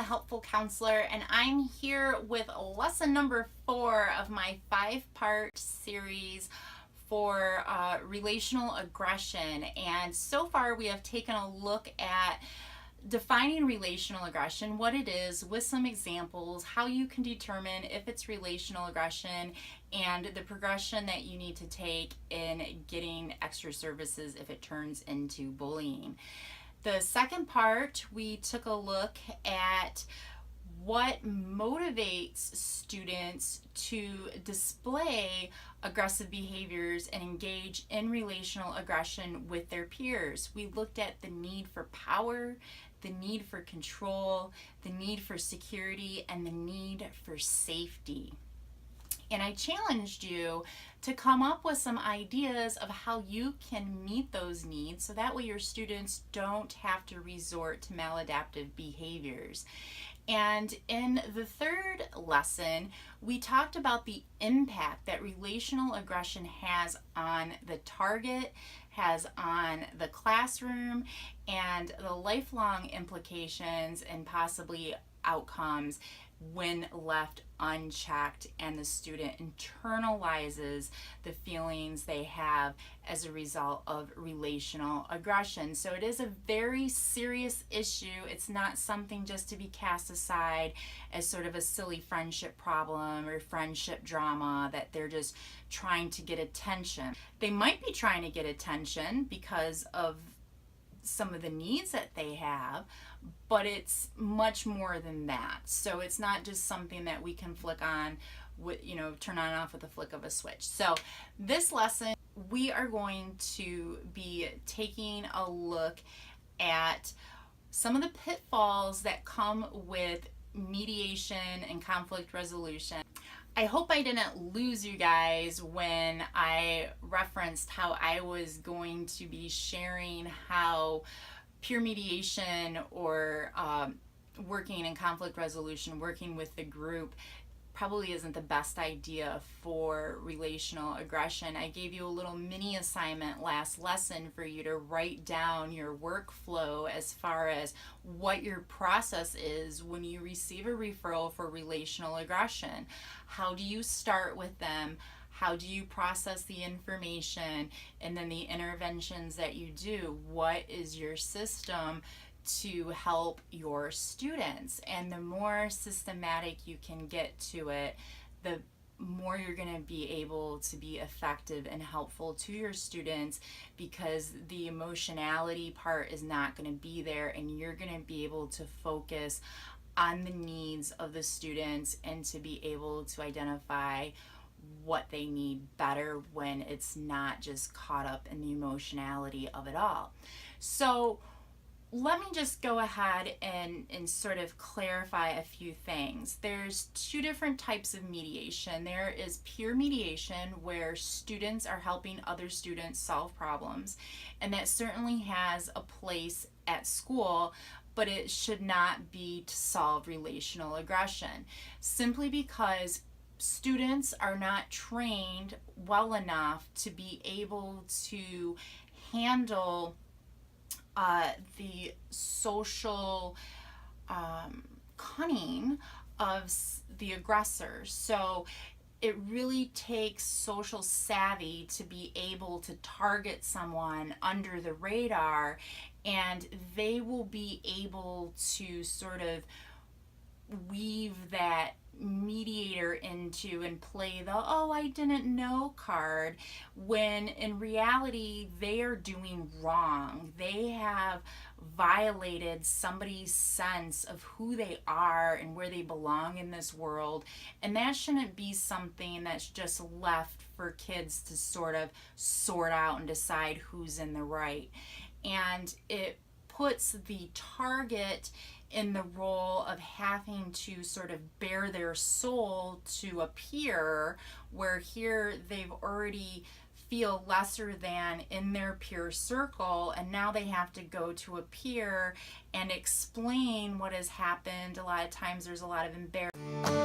helpful counselor, and I'm here with lesson number 4 of my 5-part series for relational aggression. And so far we have taken a look at defining relational aggression, what it is, with some examples, how you can determine if it's relational aggression, and the progression that you need to take in getting extra services if it turns into bullying. The second part, we took a look at what motivates students to display aggressive behaviors and engage in relational aggression with their peers. We looked at the need for power, the need for control, the need for security, and the need for safety. And I challenged you to come up with some ideas of how you can meet those needs so that way your students don't have to resort to maladaptive behaviors. And in the third lesson, we talked about the impact that relational aggression has on the target, has on the classroom, and the lifelong implications and possibly outcomes when left unchecked and the student internalizes the feelings they have as a result of relational aggression. So it is a very serious issue. It's not something just to be cast aside as sort of a silly friendship problem or friendship drama that they're just trying to get attention. They might be trying to get attention because of some of the needs that they have, but it's much more than that. So it's not just something that we can flick on with, turn on and off with a flick of a switch. So this lesson, we are going to be taking a look at some of the pitfalls that come with mediation and conflict resolution. I hope I didn't lose you guys when I referenced how I was going to be sharing how peer mediation or working in conflict resolution, working with the group, probably isn't the best idea for relational aggression. I gave you a little mini assignment last lesson for you to write down your workflow as far as what your process is when you receive a referral for relational aggression. How do you start with them? How do you process the information? And then the interventions that you do. What is your system to help your students? And the more systematic you can get to it, the more you're going to be able to be effective and helpful to your students, because the emotionality part is not going to be there, and you're going to be able to focus on the needs of the students and to be able to identify what they need better when it's not just caught up in the emotionality of it all. So let me just go ahead and sort of clarify a few things. There's 2 different types of mediation. There is peer mediation, where students are helping other students solve problems, and that certainly has a place at school, but it should not be to solve relational aggression, simply because students are not trained well enough to be able to handle the social cunning of the aggressor. So it really takes social savvy to be able to target someone under the radar, and they will be able to sort of weave that mediator into and play the "oh, I didn't know" card, when in reality they are doing wrong. They have violated somebody's sense of who they are and where they belong in this world, and that shouldn't be something that's just left for kids to sort of sort out and decide who's in the right. And it puts the target in the role of having to sort of bare their soul to a peer, where here they've already feel lesser than in their peer circle, and now they have to go to a peer and explain what has happened. A lot of times there's a lot of embarrassment.